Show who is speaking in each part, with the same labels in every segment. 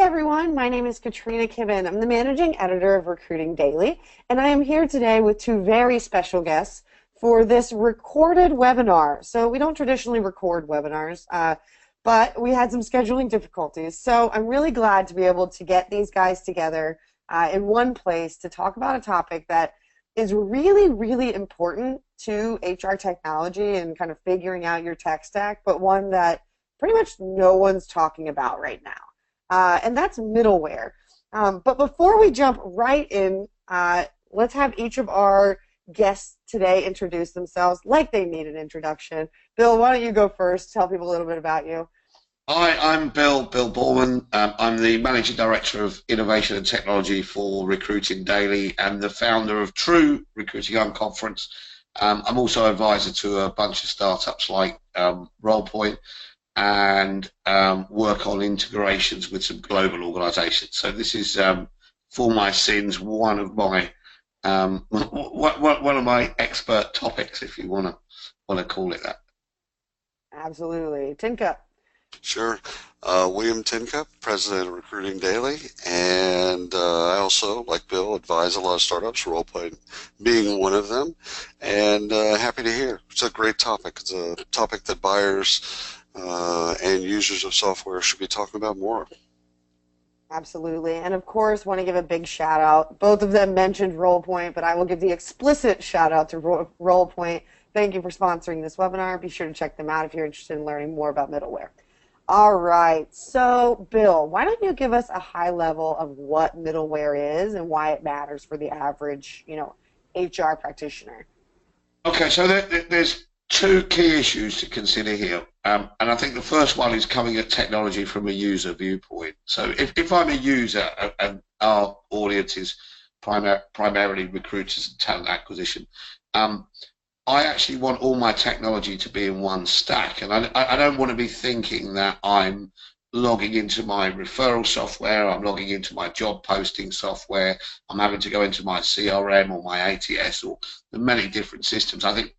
Speaker 1: everyone, my name is Katrina Kibben. I'm the managing editor of Recruiting Daily, and I am here today with two very special guests for this recorded webinar. So we don't traditionally record webinars, but we had some scheduling difficulties. So I'm really glad to be able to get these guys together in one place to talk about a topic that is really, really important to HR technology and kind of figuring out your tech stack, but one that pretty much no one's talking about right now. And that's middleware. But before we jump right in, let's have each of our guests today introduce themselves like they need an introduction. Bill, why don't you go first? Tell people a little bit about you.
Speaker 2: Hi, I'm Bill Boorman. I'm the Managing Director of Innovation and Technology for Recruiting Daily and the founder of True Recruiting Conference. I'm also advisor to a bunch of startups like Rollpoint and work on integrations with some global organisations. So this is, for my sins, one of my expert topics, if you want to call it that.
Speaker 1: Absolutely. Tincup.
Speaker 3: Sure. Wiliam Tincup, president of Recruiting Daily, and I also, like Bill, advise a lot of startups, Rollpoint being one of them, and happy to hear. It's a great topic. It's a topic that buyers and users of software should be talking about more.
Speaker 1: Absolutely. And of course, want to give a big shout out. Both of them mentioned Rollpoint, but I will give the explicit shout out to Rollpoint. Thank you for sponsoring this webinar. Be sure to check them out if you're interested in learning more about middleware. All right. So, Bill, why don't you give us a high level of what middleware is and why it matters for the average, HR practitioner?
Speaker 2: Okay, so there's two key issues to consider here. And I think the first one is coming at technology from a user viewpoint. So if I'm a user and our audience is primarily recruiters and talent acquisition, I actually want all my technology to be in one stack. And I don't want to be thinking that I'm logging into my referral software, I'm logging into my job posting software, I'm having to go into my CRM or my ATS or the many different systems. I think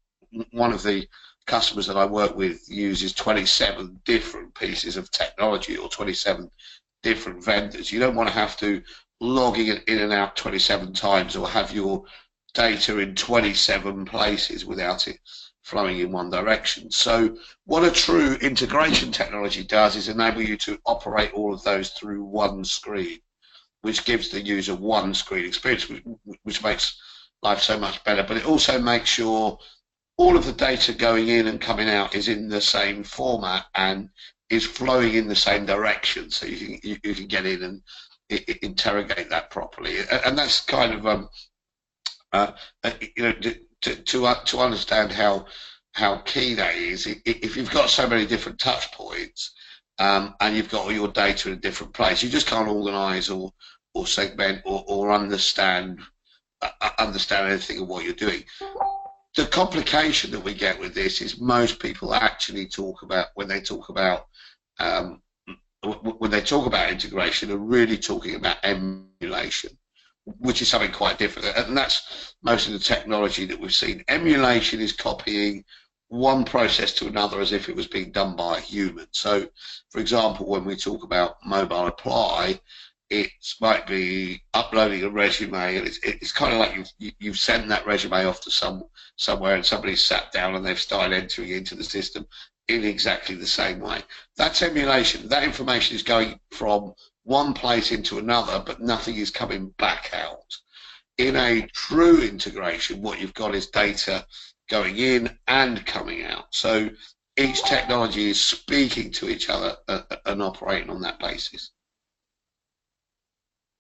Speaker 2: one of the customers that I work with uses 27 different pieces of technology or 27 different vendors. You don't want to have to log in and out 27 times or have your data in 27 places without it flowing in one direction. So what a true integration technology does is enable you to operate all of those through one screen, which gives the user one screen experience, which makes life so much better. But it also makes sure all of the data going in and coming out is in the same format and is flowing in the same direction, so you can get in and interrogate that properly. And that's kind of to understand how key that is. If you've got so many different touch points and you've got all your data in a different place, you just can't organise or segment or understand anything of what you're doing. The complication that we get with this is most people actually talk about when they talk about integration are really talking about emulation, which is something quite different, and that's most of the technology that we've seen. Emulation is copying one process to another as if it was being done by a human. So, for example, when we talk about mobile apply, it might be uploading a resume, and it's kind of like you've sent that resume off to somewhere, and somebody's sat down and they've started entering into the system in exactly the same way. That's emulation. That information is going from one place into another, but nothing is coming back out. In a true integration, what you've got is data going in and coming out. So each technology is speaking to each other and operating on that basis.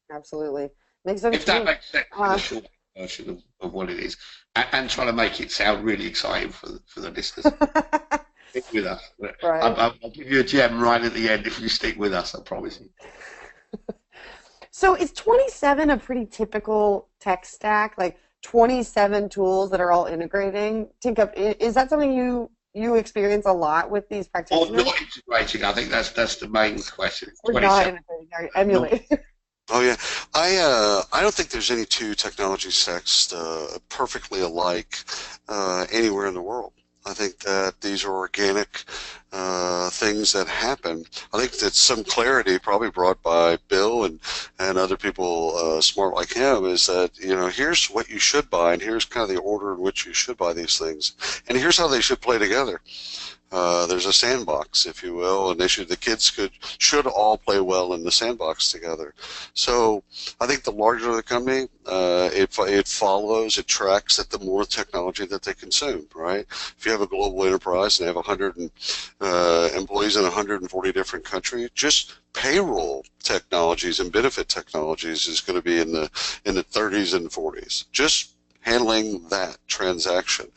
Speaker 1: Absolutely. Makes sense.
Speaker 2: If that makes sense, a short version of what it is, and trying to make it sound really exciting for the listeners. Stick with us. Right. I'll give you a gem right at the end if you stick with us, I promise you.
Speaker 1: So is 27 a pretty typical tech stack, like 27 tools that are all integrating? Tincup, is that something you experience a lot with these practitioners?
Speaker 2: Or not integrating, I think that's the main question.
Speaker 1: Or not integrating, emulating.
Speaker 3: Oh yeah, I don't think there's any two technology stacks perfectly alike anywhere in the world. I think that these are organic things that happen. I think that some clarity, probably brought by Bill and other people smart like him, is that, here's what you should buy, and here's kind of the order in which you should buy these things, and here's how they should play together. There's a sandbox, if you will, and the kids should all play well in the sandbox together. So I think the larger the company, it follows, it tracks that the more technology that they consume, right? If you have a global enterprise and they have 100 employees in 140 different countries, just payroll technologies and benefit technologies is going to be in the 30s and 40s. Just handling that transaction.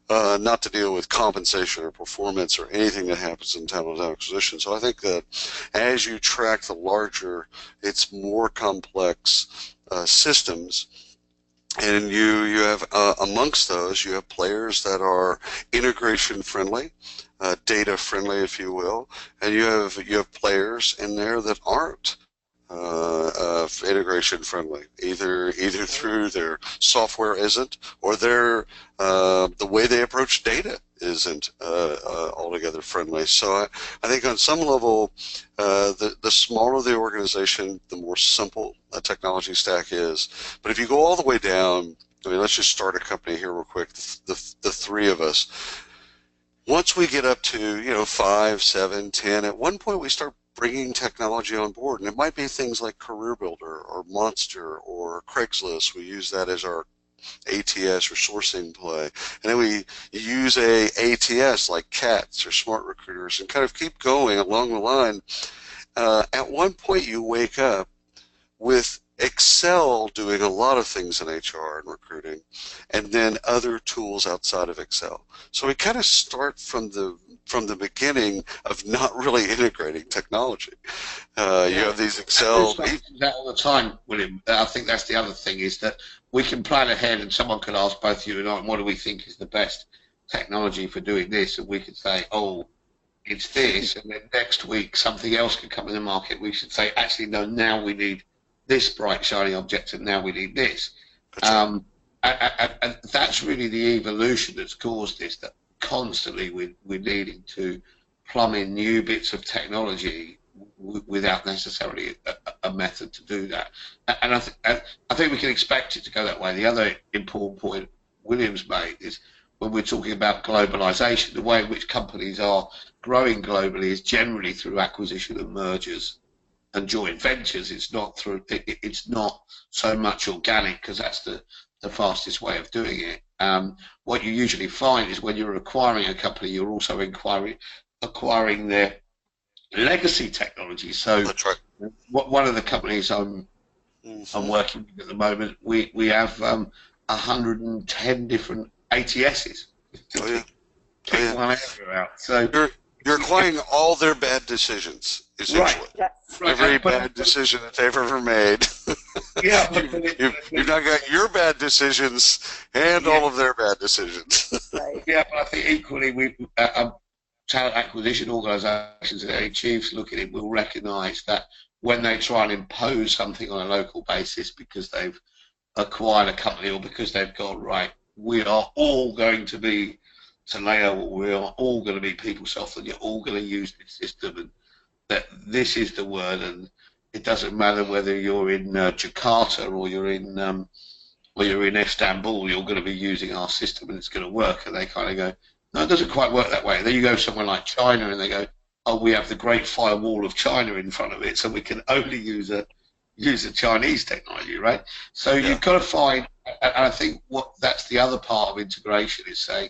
Speaker 3: Not to deal with compensation or performance or anything that happens in talent acquisition. So I think that as you track the larger, it's more complex systems, and you have amongst those, you have players that are integration friendly, data friendly, if you will, and you have players in there that aren't integration friendly, either through their software isn't, or the way they approach data isn't altogether friendly. So I think on some level, the smaller the organization, the more simple a technology stack is. But if you go all the way down, let's just start a company here real quick. The three of us. Once we get up to 5, 7, 10, at one point we start bringing technology on board, and it might be things like Career Builder or Monster or Craigslist. We use that as our ATS or sourcing play, and then we use a ATS like CATS or Smart Recruiters, and kind of keep going along the line. At one point you wake up with Excel doing a lot of things in HR and recruiting, and then other tools outside of Excel. So we kind of start from the beginning of not really integrating technology. You have these Excel.
Speaker 2: That all the time, William. I think that's the other thing, is that we can plan ahead, and someone could ask both you and I, what do we think is the best technology for doing this, and we could say, oh, it's this, and then next week something else could come in the market. We should say, actually, no, now we need this bright shiny object, and now we need this. And that's really the evolution that's caused this, that constantly we're needing to plumb in new bits of technology without necessarily a method to do that. And I think we can expect it to go that way. The other important point William's made is, when we're talking about globalization, the way in which companies are growing globally is generally through acquisition and mergers and joint ventures. It's not so much organic, because that's the fastest way of doing it. What you usually find is, when you're acquiring a company, you're also acquiring their legacy technology. So
Speaker 3: that's right.
Speaker 2: One of the companies I'm working with at the moment, we have 110 different ATSs.
Speaker 3: Oh, yeah.
Speaker 2: Pick one area out. So
Speaker 3: you're acquiring all their bad decisions, essentially.
Speaker 1: Yes.
Speaker 3: Every bad decision that they've ever made.
Speaker 2: Yeah,
Speaker 3: you've now got your bad decisions and all of their bad decisions.
Speaker 1: Right.
Speaker 2: Yeah, but I think equally, talent acquisition organisations and any chiefs looking at it will recognise that when they try and impose something on a local basis because they've acquired a company, or because they've gone, right, we are all going to be Taleo, or we are all going to be PeopleSoft, and you're all going to use this system, and that this is the word, and it doesn't matter whether you're in Jakarta or you're in Istanbul, you're going to be using our system and it's going to work. And they kind of go, no, it doesn't quite work that way. And then you go somewhere like China and they go, oh, we have the Great Firewall of China in front of it, so we can only use a Chinese technology, right? So you've got to find, and I think that's the other part of integration, is saying,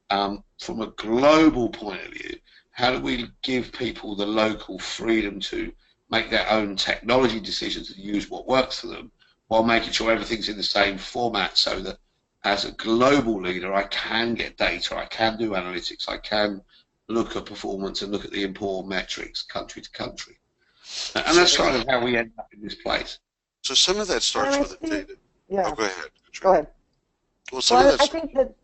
Speaker 2: from a global point of view, how do we give people the local freedom to make their own technology decisions and use what works for them, while making sure everything's in the same format, so that as a global leader, I can get data, I can do analytics, I can look at performance and look at the important metrics country to country. And that's kind of how we end up in this place.
Speaker 3: So some of that starts with the data.
Speaker 1: Yeah.
Speaker 3: Oh, go ahead.
Speaker 1: Go ahead.
Speaker 3: Well, I
Speaker 1: think that...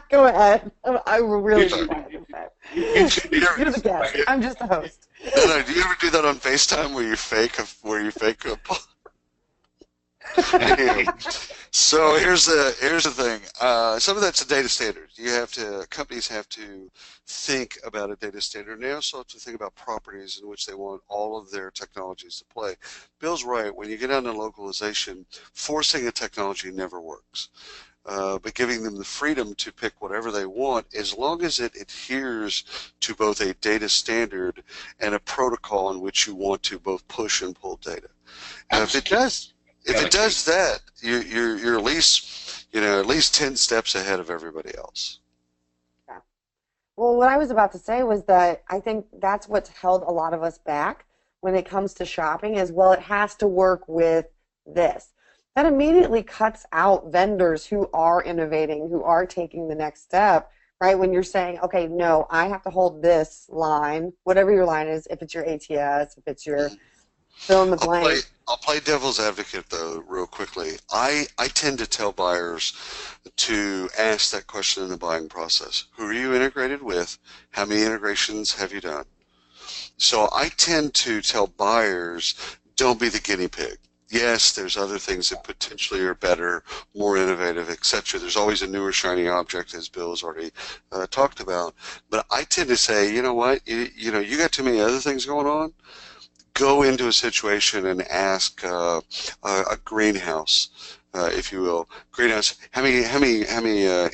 Speaker 1: Go ahead. I really You're the guest. I'm just the host.
Speaker 3: No, do you ever do that on FaceTime where you fake a So here's the thing. Some of that's a data standard. Companies have to think about a data standard, and they also have to think about properties in which they want all of their technologies to play. Bill's right. When you get down to localization, forcing a technology never works. But giving them the freedom to pick whatever they want, as long as it adheres to both a data standard and a protocol in which you want to both push and pull data. Now, if it does that, you're at least 10 steps ahead of everybody else.
Speaker 1: Yeah. Well, what I was about to say was that I think that's what's held a lot of us back when it comes to shopping is, well, it has to work with this. That immediately cuts out vendors who are innovating, who are taking the next step, right? When you're saying, okay, no, I have to hold this line, whatever your line is, if it's your ATS, if it's your fill in the blank.
Speaker 3: I'll play devil's advocate, though, real quickly. I tend to tell buyers to ask that question in the buying process. Who are you integrated with? How many integrations have you done? So I tend to tell buyers, don't be the guinea pig. Yes, there's other things that potentially are better, more innovative, etc. There's always a newer shiny object, as Bill has already talked about. But I tend to say, you know what, you got too many other things going on. Go into a situation and ask a greenhouse, if you will. Greenhouse, how many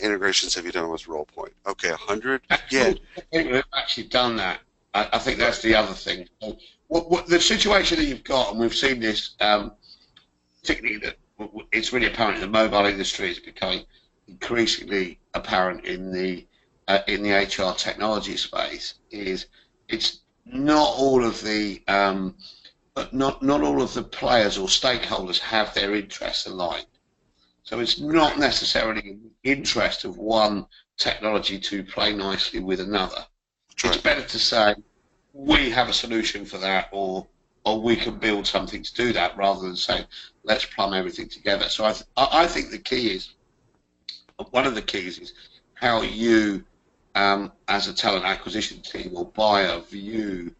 Speaker 3: integrations have you done with Rollpoint? Okay, 100? Yeah.
Speaker 2: We've actually done that. I think that's the other thing. So what the situation that you've got, and we've seen this, particularly that it's really apparent in the mobile industry, is becoming increasingly apparent in the HR technology space. Is it's not all of the not all of the players or stakeholders have their interests aligned. So it's not necessarily in the interest of one technology to play nicely with another.
Speaker 3: Sure.
Speaker 2: It's better to say we have a solution for that, or we can build something to do that, rather than say let's plumb everything together. So I think the key is, one of the keys is how you as a talent acquisition team or buyer view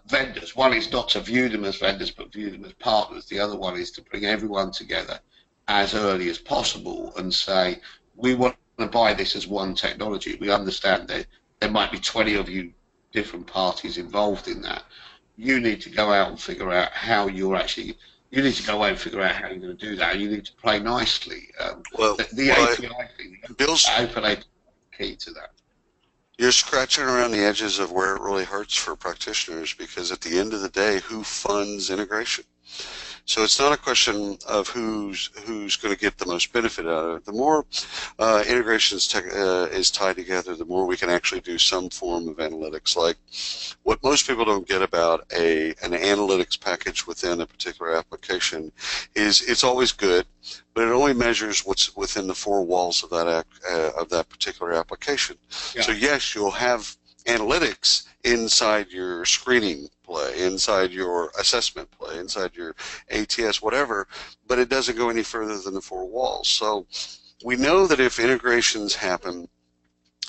Speaker 2: vendors. One is not to view them as vendors but view them as partners. The other one is to bring everyone together as early as possible and say we want to buy this as one technology. We understand that there might be 20 of you different parties involved in that. You need to go out and figure out how you're actually, you need to go away and figure out how you're going to do that. You need to play nicely. The API thing,
Speaker 3: Bill's
Speaker 2: open API key to that.
Speaker 3: You're scratching around the edges of where it really hurts for practitioners, because at the end of the day, who funds integration? So it's not a question of who's going to get the most benefit out of it. The more integrations is tied together, the more we can actually do some form of analytics. Like what most people don't get about an analytics package within a particular application is it's always good, but it only measures what's within the four walls of that particular application. Yeah. So yes, you'll have analytics inside your screening play, inside your assessment play, inside your ATS, whatever, but it doesn't go any further than the four walls. So we know that if integrations happen,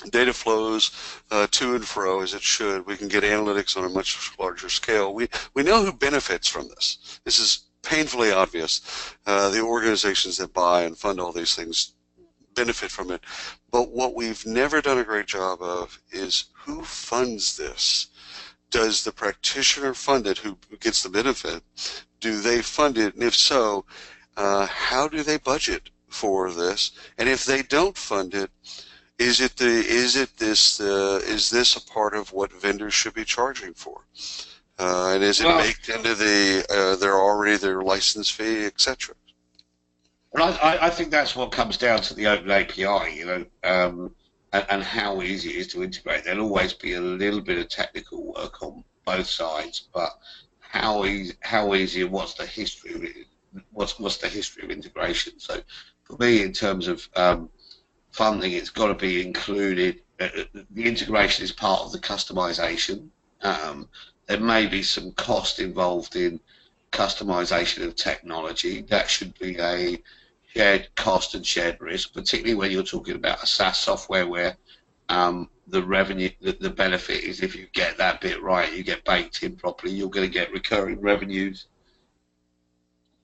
Speaker 3: data flows to and fro as it should, we can get analytics on a much larger scale. We know who benefits from this. This is painfully obvious. The organizations that buy and fund all these things benefit from it. But what we've never done a great job of is who funds this. Does the practitioner fund it who gets the benefit? Do they fund it? And if so, how do they budget for this? And if they don't fund it, is this a part of what vendors should be charging for? And is it baked into their license fee, etc.?
Speaker 2: Well, I think that's what comes down to the open API, and how easy it is to integrate. There'll always be a little bit of technical work on both sides, but how easy and what's the history of it? What's the history of integration? So, for me, in terms of funding, it's got to be included. The integration is part of the customization. There may be some cost involved in customization of technology. That should be a shared cost and shared risk, particularly when you're talking about a SaaS software where the revenue, the benefit is if you get that bit right, you get baked in properly, you're going to get recurring revenues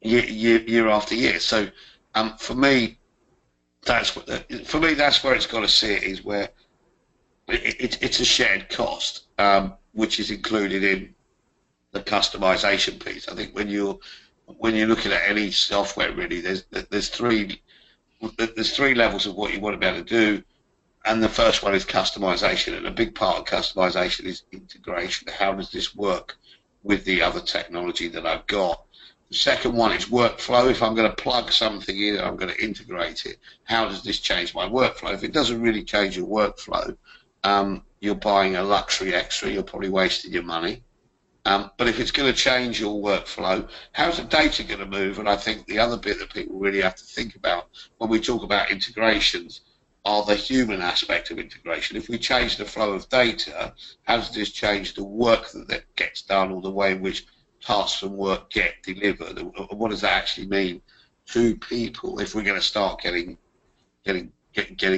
Speaker 2: year after year. So For me, for me that's where it's got to sit, is where it's a shared cost, which is included in the customization piece. I think when you're looking at any software, really, there's three levels of what you want to be able to do, and the first one is customization, and a big part of customization is integration. How does this work with the other technology that I've got? The second one is workflow. If I'm going to plug something in and I'm going to integrate it, how does this change my workflow? If it doesn't really change your workflow, you're buying a luxury extra, you're probably wasting your money. But if it's going to change your workflow, how's the data going to move? And I think the other bit that people really have to think about when we talk about integrations are the human aspect of integration. If we change the flow of data, how does this change the work that gets done, or the way in which tasks and work get delivered? And what does that actually mean to people if we're going to start getting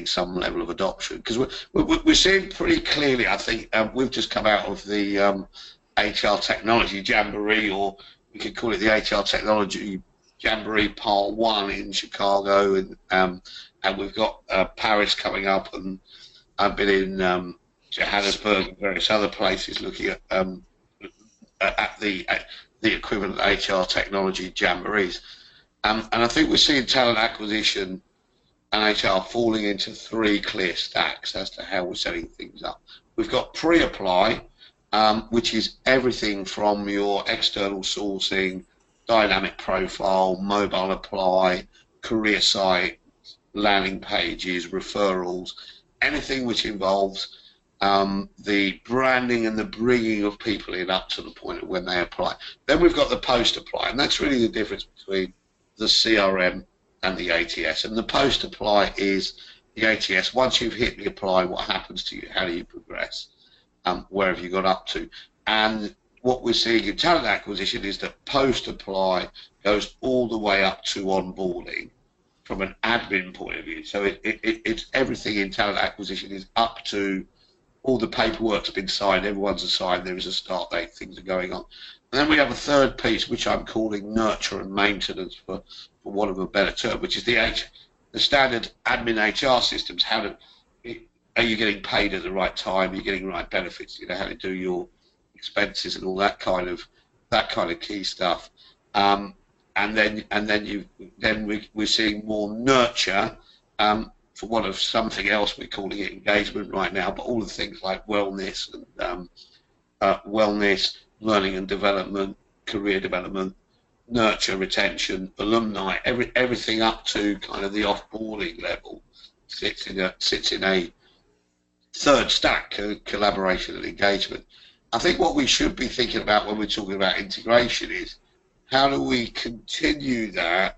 Speaker 2: some level of adoption? Because we're seeing pretty clearly, I think, we've just come out of the HR Technology Jamboree, or we could call it the HR Technology Jamboree Part 1 in Chicago, and we've got Paris coming up, and I've been in Johannesburg and various other places looking at the equivalent HR Technology Jamborees. And I think we're seeing talent acquisition and HR falling into three clear stacks as to how we're setting things up. We've got pre-apply, which is everything from your external sourcing, dynamic profile, mobile apply, career site, landing pages, referrals, anything which involves the branding and the bringing of people in up to the point of when they apply. Then we've got the post-apply, and that's really the difference between the CRM and the ATS. And the post-apply is the ATS. Once you've hit the apply, what happens to you? How do you progress? Where have you got up to? And what we're seeing in talent acquisition is that post-apply goes all the way up to onboarding from an admin point of view. So it's everything in talent acquisition is up to all the paperwork's been signed, everyone's assigned, there is a start date, things are going on. And then we have a third piece, which I'm calling nurture and maintenance, for want of a better term, which is the standard admin HR systems. Are you getting paid at the right time? Are you getting the right benefits? You know how to do your expenses and all that kind of key stuff. And then we're seeing more nurture, for want of something else. We're calling it engagement right now, but all the things like wellness and wellness, learning and development, career development, nurture, retention, alumni, everything up to kind of the offboarding level sits in a third stack, collaboration and engagement. I think what we should be thinking about when we're talking about integration is how do we continue that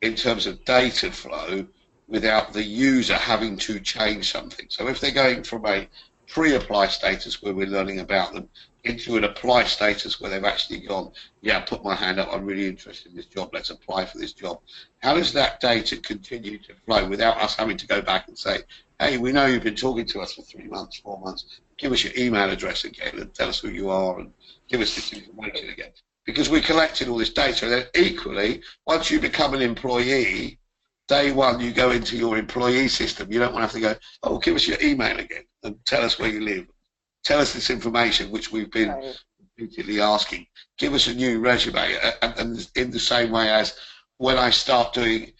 Speaker 2: in terms of data flow without the user having to change something. So if they're going from a pre-apply status where we're learning about them into an apply status where they've actually gone, yeah, put my hand up, I'm really interested in this job, let's apply for this job. How does that data continue to flow without us having to go back and say, hey, we know you've been talking to us for 3 months, 4 months, give us your email address again and tell us who you are and give us this information again. Because we're collecting all this data, and then equally, once you become an employee, day one you go into your employee system, you don't want to have to go, oh, give us your email again and tell us where you live. Tell us this information which we've been repeatedly asking. Give us a new resume. And in the same way as when I start doing,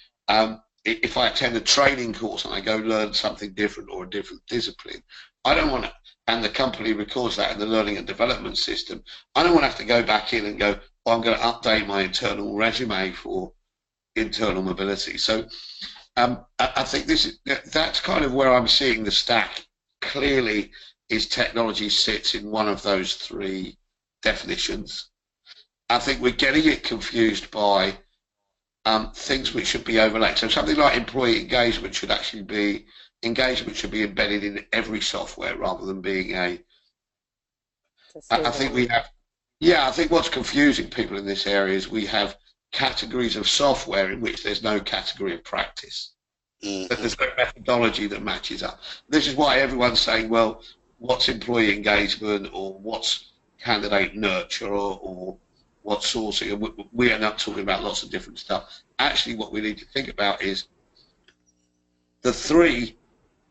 Speaker 2: if I attend a training course and I go learn something different or a different discipline, I don't want to, and the company records that in the learning and development system, I don't want to have to go back in and go, oh, I'm going to update my internal resume for internal mobility. So I think that's kind of where I'm seeing the stack clearly is technology sits in one of those three definitions. I think we're getting it confused by things which should be overlaid. So something like employee engagement should actually be, engagement should be embedded in every software rather than being I think we have, yeah, I think what's confusing people in this area is we have categories of software in which there's no category of practice. But there's no methodology that matches up. This is why everyone's saying, well, what's employee engagement or what's candidate nurture or what's sourcing? And we end up talking about lots of different stuff. actually what we need to think about is the three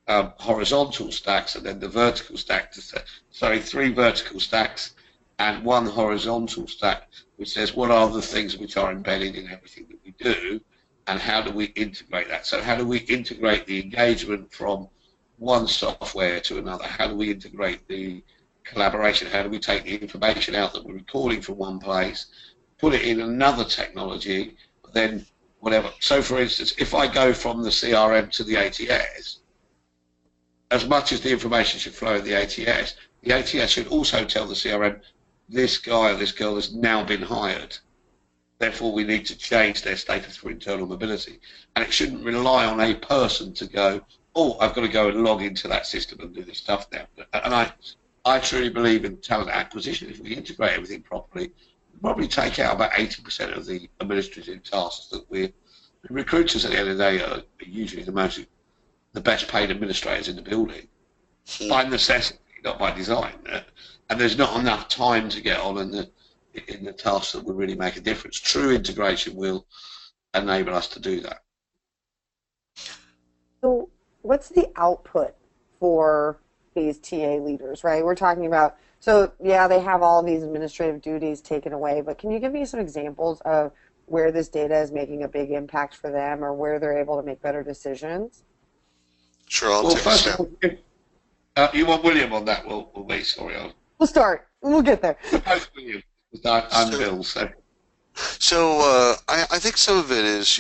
Speaker 2: horizontal stacks and then the vertical stack. Sorry, three vertical stacks and one horizontal stack, which says what are the things which are embedded in everything that we do, and how do we integrate that? So how do we integrate the engagement from one software to another? How do we integrate the collaboration? How do we take the information out that we're recording from one place, put it in another technology, then whatever. So for instance, if I go from the CRM to the ATS, as much as the information should flow in the ATS should also tell the CRM, this guy or this girl has now been hired. Therefore, we need to change their status for internal mobility. And it shouldn't rely on a person to go, oh, I've got to go and log into that system and do this stuff now. And I truly believe in talent acquisition. If we integrate everything properly, we'll probably take out about 80% of the administrative tasks that recruiters at the end of the day are usually the best paid administrators in the building, by necessity, not by design. And there's not enough time to get on in the tasks that will really make a difference. True integration will enable us to do that.
Speaker 1: So what's the output for these TA leaders, right? We're talking about, so yeah, they have all these administrative duties taken away, but can you give me some examples of where this data is making a big impact for them or where they're able to make better decisions?
Speaker 3: Sure, I'll take a step.
Speaker 2: You want William on that? We'll wait. Sorry,
Speaker 1: we'll start. We'll get there.
Speaker 2: William. I'm Bill.
Speaker 3: So I think some of it is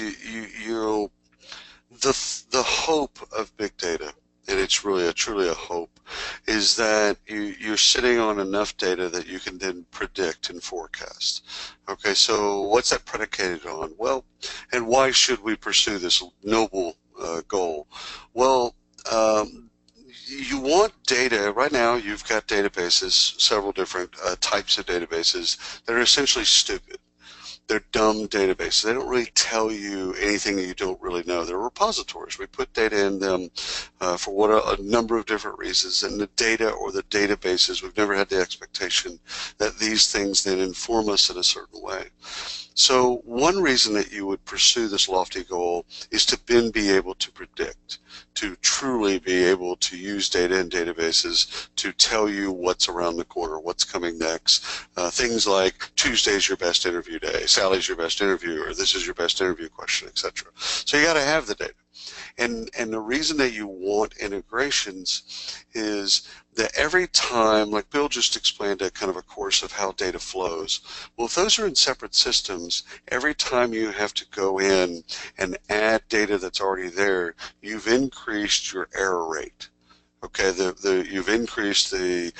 Speaker 3: the hope of big data, and it's really truly a hope, is that you're sitting on enough data that you can then predict and forecast. Okay, so what's that predicated on? Well, and why should we pursue this noble goal? Well, you want data. Right now you've got databases, several different types of databases that are essentially stupid. They're dumb databases. They don't really tell you anything that you don't really know. They're repositories. We put data in them for a number of different reasons. And the data or the databases, we've never had the expectation that these things then inform us in a certain way. So one reason that you would pursue this lofty goal is to then be able to predict, to truly be able to use data and databases to tell you what's around the corner, what's coming next. Things like Tuesday's your best interview day, Sally's your best interview, or this is your best interview question, etc. So you got to have the data. And the reason that you want integrations is that every time, like Bill just explained a kind of a course of how data flows, well, if those are in separate systems, every time you have to go in and add data that's already there, you've increased your error rate. Okay, you've increased the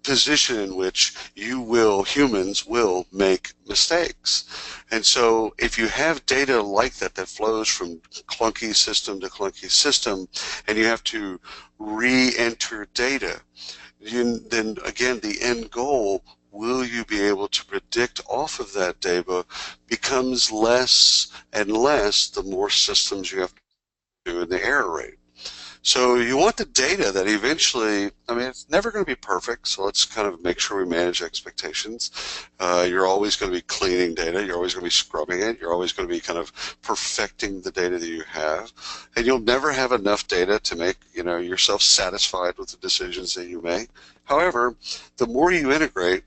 Speaker 3: position in which humans will make mistakes. And so if you have data like that flows from clunky system to clunky system, and you have to re-enter data, then again the end goal, will you be able to predict off of that data, becomes less and less the more systems you have to do in the error rate. So you want the data that eventually, I mean, it's never going to be perfect, so let's kind of make sure we manage expectations. You're always going to be cleaning data, you're always going to be scrubbing it, you're always going to be kind of perfecting the data that you have, and you'll never have enough data to make, yourself satisfied with the decisions that you make. However, the more you integrate,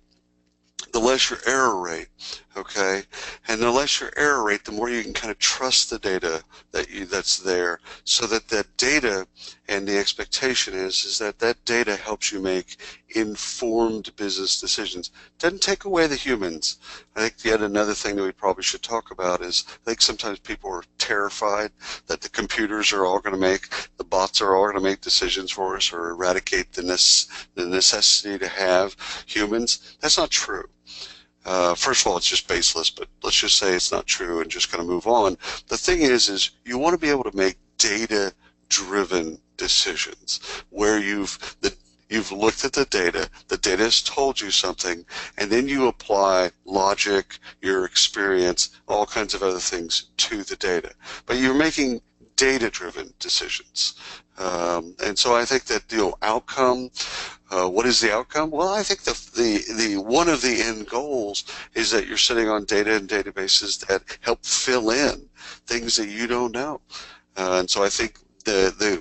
Speaker 3: the less your error rate, okay? And the less your error rate, the more you can kind of trust the data that's there, so that that data, and the expectation is that that data helps you make informed business decisions. Doesn't take away the humans. I think yet another thing that we probably should talk about is, I think sometimes people are terrified that the computers are all going to make, the bots are all going to make decisions for us or eradicate the necessity to have humans. That's not true. First of all, it's just baseless, but let's just say it's not true and just kind of move on. The thing is you want to be able to make data-driven decisions where you've looked at the data has told you something, and then you apply logic, your experience, all kinds of other things to the data. But you're making data-driven decisions. And so I think that, outcome, what is the outcome? Well, I think the one of the end goals is that you're sitting on data and databases that help fill in things that you don't know. And so I think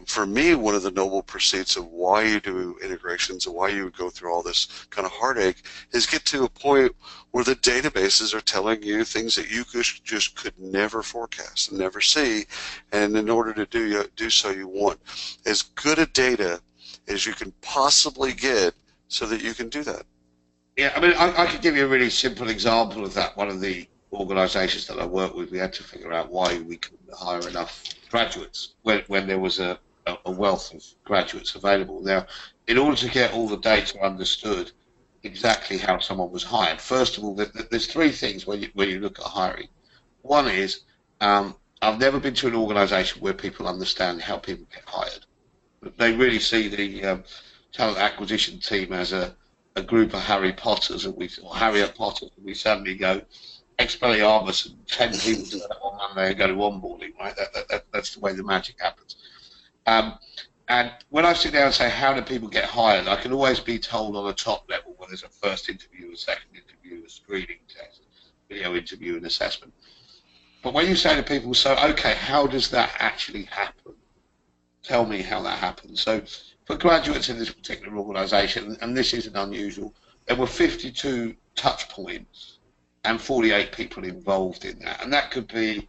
Speaker 3: for me, one of the noble pursuits of why you do integrations and why you would go through all this kind of heartache is get to a point where the databases are telling you things that you just could never forecast and never see. And in order to do so, you want as good a data as you can possibly get so that you can do that.
Speaker 2: Yeah, I mean, I could give you a really simple example of that. One of the organisations that I work with, we had to figure out why we couldn't hire enough graduates when there was a wealth of graduates available. Now, in order to get all the data understood exactly how someone was hired, first of all, there's three things when you look at hiring. One is, I've never been to an organisation where people understand how people get hired. They really see the talent acquisition team as a group of Harry Potters, or Harriet Potters, and we suddenly go, Expelliarmus, and 10 people turn up on Monday and go to onboarding, right? That's the way the magic happens. And when I sit down and say, how do people get hired, I can always be told on a top level when there's a first interview, a second interview, a screening test, video interview, and assessment. But when you say to people, so, okay, how does that actually happen? Tell me how that happens. So for graduates in this particular organisation, and this isn't unusual, there were 52 touch points and 48 people involved in that. And that could be,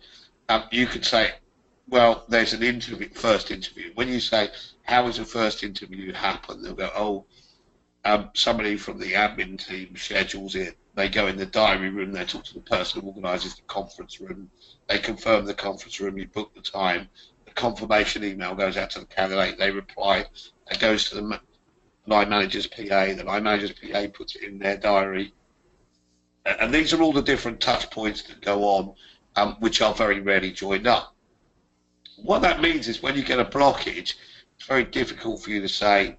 Speaker 2: you could say, well, there's an interview, first interview. When you say, how does a first interview happen? They'll go, somebody from the admin team schedules it. They go in the diary room, they talk to the person who organises the conference room. They confirm the conference room, you book the time. The confirmation email goes out to the candidate. They reply. It goes to the line manager's PA. The line manager's PA puts it in their diary. And these are all the different touch points that go on, which are very rarely joined up. What that means is when you get a blockage, it's very difficult for you to say,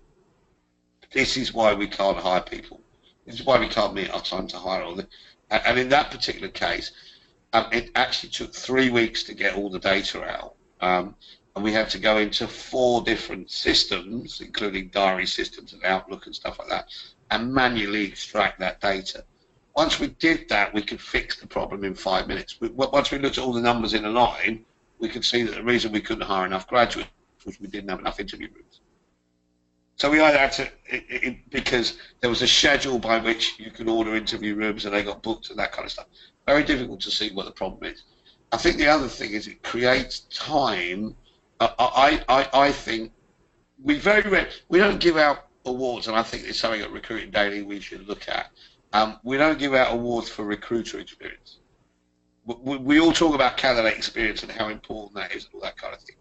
Speaker 2: this is why we can't hire people. This is why we can't meet our time to hire. And in that particular case, it actually took 3 weeks to get all the data out. And we had to go into 4 different systems, including diary systems and Outlook and stuff like that, and manually extract that data. Once we did that, we could fix the problem in 5 minutes. Once we looked at all the numbers in a line, we could see that the reason we couldn't hire enough graduates was we didn't have enough interview rooms. So we either had to, because there was a schedule by which you could order interview rooms and they got booked and that kind of stuff. Very difficult to see what the problem is. I think the other thing is it creates time. I think we don't give out awards, and I think it's something at Recruiting Daily we should look at. We don't give out awards for recruiter experience. We all talk about candidate experience and how important that is and all that kind of thing.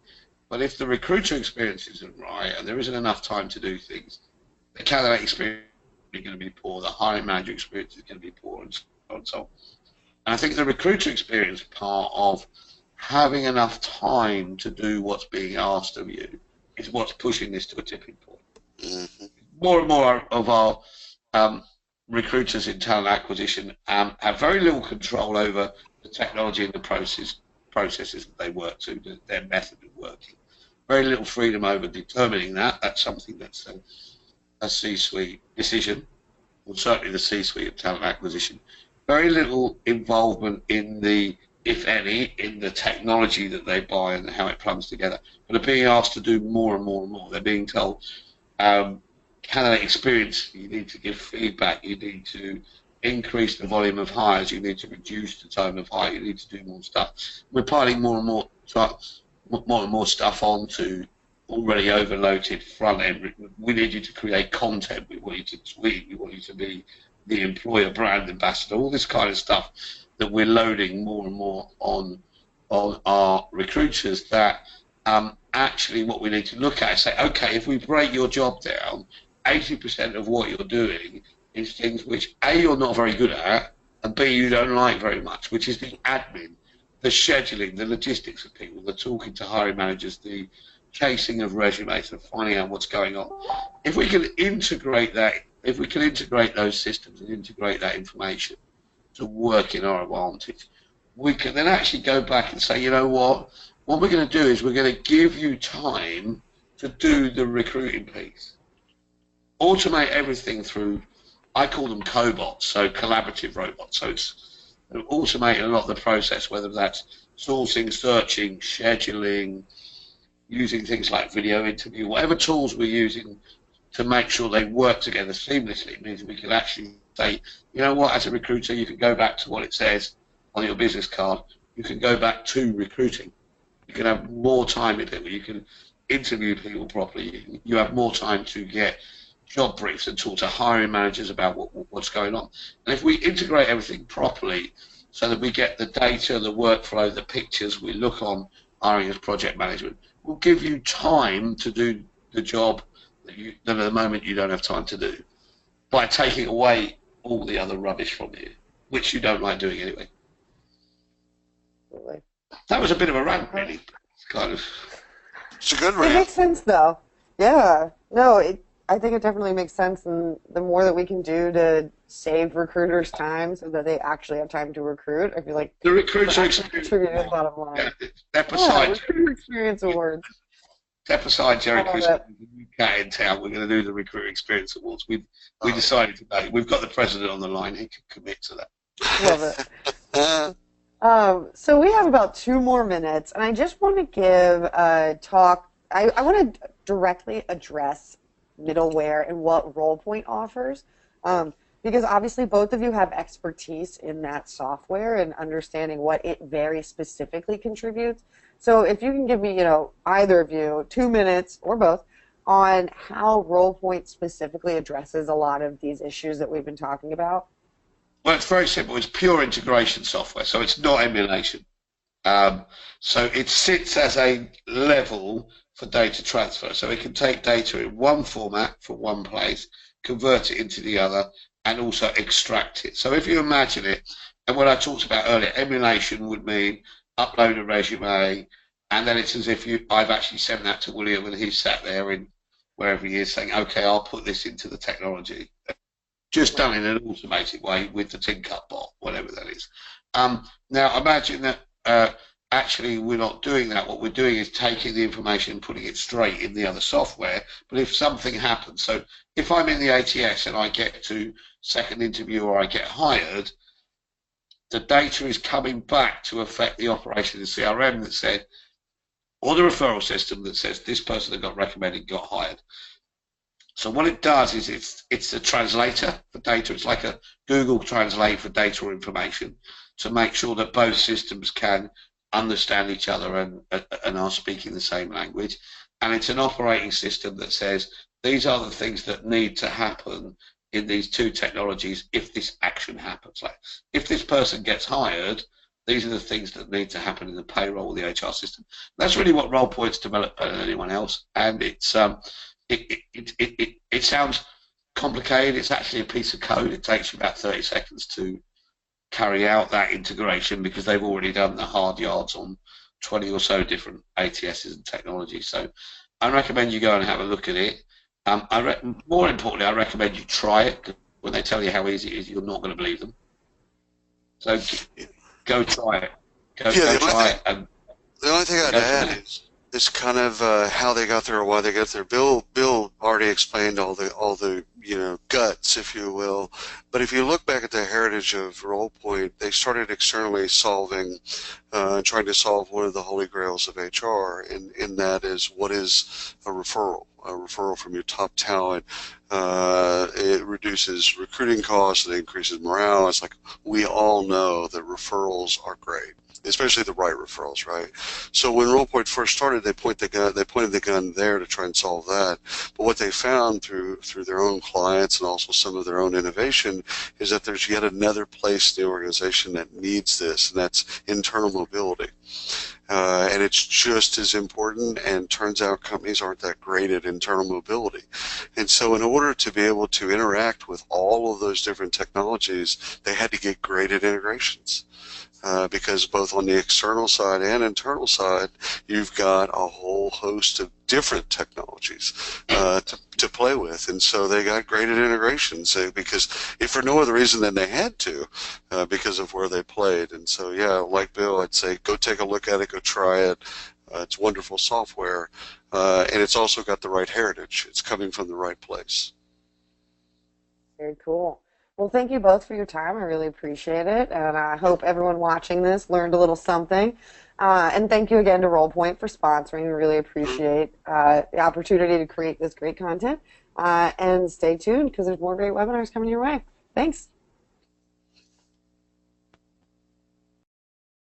Speaker 2: But if the recruiter experience isn't right and there isn't enough time to do things, the candidate experience is going to be poor, the hiring manager experience is going to be poor, and so on and so on. And I think the recruiter experience part of having enough time to do what's being asked of you is what's pushing this to a tipping point. Mm-hmm. More and more of our recruiters in talent acquisition have very little control over the technology and the processes that they work to, their method of working. Very little freedom over determining that. That's something that's a C-suite decision, or certainly the C-suite of talent acquisition. Very little involvement in the, if any, in the technology that they buy and how it plumbs together. But are being asked to do more and more and more. They're being told, candidate experience, you need to give feedback, you need to increase the volume of hires, you need to reduce the time of hire, you need to do more stuff. We're piling more and more stuff onto already overloaded front end. We need you to create content, we want you to tweet, we want you to be the employer brand ambassador, all this kind of stuff that we're loading more and more on our recruiters, that actually what we need to look at is say, okay, if we break your job down, 80% of what you're doing is things which A, you're not very good at, and B, you don't like very much, which is the admin, the scheduling, the logistics of people, the talking to hiring managers, the chasing of resumes and finding out what's going on. If we can integrate that, if we can integrate those systems and integrate that information to work in our advantage, we can then actually go back and say, you know what, what we're going to do is we're going to give you time to do the recruiting piece. Automate everything through, I call them cobots, so collaborative robots. So it's automating a lot of the process, whether that's sourcing, searching, scheduling, using things like video interview, whatever tools we're using to make sure they work together seamlessly. It means we can actually say, you know what, as a recruiter, you can go back to what it says on your business card. You can go back to recruiting. You can have more time with it. You can interview people properly. You have more time to get job briefs and talk to hiring managers about what's going on. And if we integrate everything properly so that we get the data, the workflow, the pictures, we look on hiring as project management, we'll give you time to do the job that at the moment you don't have time to do by taking away all the other rubbish from you, which you don't like doing anyway.
Speaker 1: Absolutely.
Speaker 2: That was a bit of a rant, really. It's kind of...
Speaker 3: It's a good
Speaker 1: It
Speaker 3: rant.
Speaker 1: makes sense, though. Yeah. No, I think it definitely makes sense, and the more that we can do to save recruiters time so that they actually have time to recruit, I feel like
Speaker 2: the recruiter
Speaker 1: we're actually
Speaker 2: experience
Speaker 1: contributing to the bottom line.
Speaker 2: Yeah, step
Speaker 1: Yeah,
Speaker 2: aside,
Speaker 1: recruiter experience awards.
Speaker 2: step aside, Jerry
Speaker 1: I love
Speaker 2: Christmas,
Speaker 1: it.
Speaker 2: the new cat in town. We're going to do the recruiter experience awards. We
Speaker 3: Oh.
Speaker 2: decided today. We've got the president on the line. He can commit to that.
Speaker 1: Love it. So we have about 2 more minutes, and I just want to give a talk. I want to directly address middleware and what Rollpoint offers, because obviously both of you have expertise in that software and understanding what it very specifically contributes. So if you can give me, either of you 2 minutes or both on how Rollpoint specifically addresses a lot of these issues that we've been talking about.
Speaker 2: Well, it's very simple. It's pure integration software, so it's not emulation. So it sits as a level for data transfer. So it can take data in one format from one place, convert it into the other, and also extract it. So if you imagine it, and what I talked about earlier, emulation would mean upload a resume, and then it's as if I've actually sent that to William, and he's sat there in wherever he is saying, okay, I'll put this into the technology. Just done in an automated way with the Tincup bot, whatever that is. Now imagine that actually we're not doing that. What we're doing is taking the information and putting it straight in the other software. But if something happens, so if I'm in the ATS and I get to second interview or I get hired, the data is coming back to affect the operation of the CRM that said, or the referral system that says this person that got recommended got hired. So what it does is it's a translator for data. It's like a Google Translate for data or information to make sure that both systems can understand each other and are speaking the same language. And it's an operating system that says these are the things that need to happen in these two technologies if this action happens. Like if this person gets hired, these are the things that need to happen in the payroll or the HR system. That's really what Rollpoint's developed better than anyone else. And it's it sounds complicated. It's actually a piece of code. It takes you about 30 seconds to carry out that integration because they've already done the hard yards on 20 or so different ATSs and technologies. So I recommend you go and have a look at it. More importantly, I recommend you try it, 'cause when they tell you how easy it is, you're not going to believe them. So go try it. Go try it. And
Speaker 3: the only thing I'd add is kind of how they got there or why they got there. Bill already explained all the guts, if you will. But if you look back at the heritage of Rollpoint, they started externally trying to solve one of the holy grails of HR, and that is what is a referral. A referral from your top talent. It reduces recruiting costs, it increases morale. It's like we all know that referrals are great, especially the right referrals, right? So when Rollpoint first started, they pointed the gun there to try and solve that. But what they found through their own clients and also some of their own innovation is that there's yet another place in the organization that needs this, and that's internal mobility. And it's just as important, and turns out companies aren't that great at internal mobility. And so in order to be able to interact with all of those different technologies, they had to get great at integrations. Because both on the external side and internal side, you've got a whole host of different technologies to play with, and so they got great at integrations because if for no other reason than they had to, because of where they played. And so yeah, like Bill, I'd say go take a look at it, go try it, It's wonderful software, and it's also got the right heritage. It's coming from the right place.
Speaker 1: Very cool. Well, thank you both for your time. I really appreciate it. And I hope everyone watching this learned a little something. And thank you again to Rollpoint for sponsoring. We really appreciate the opportunity to create this great content. And stay tuned because there's more great webinars coming your way. Thanks.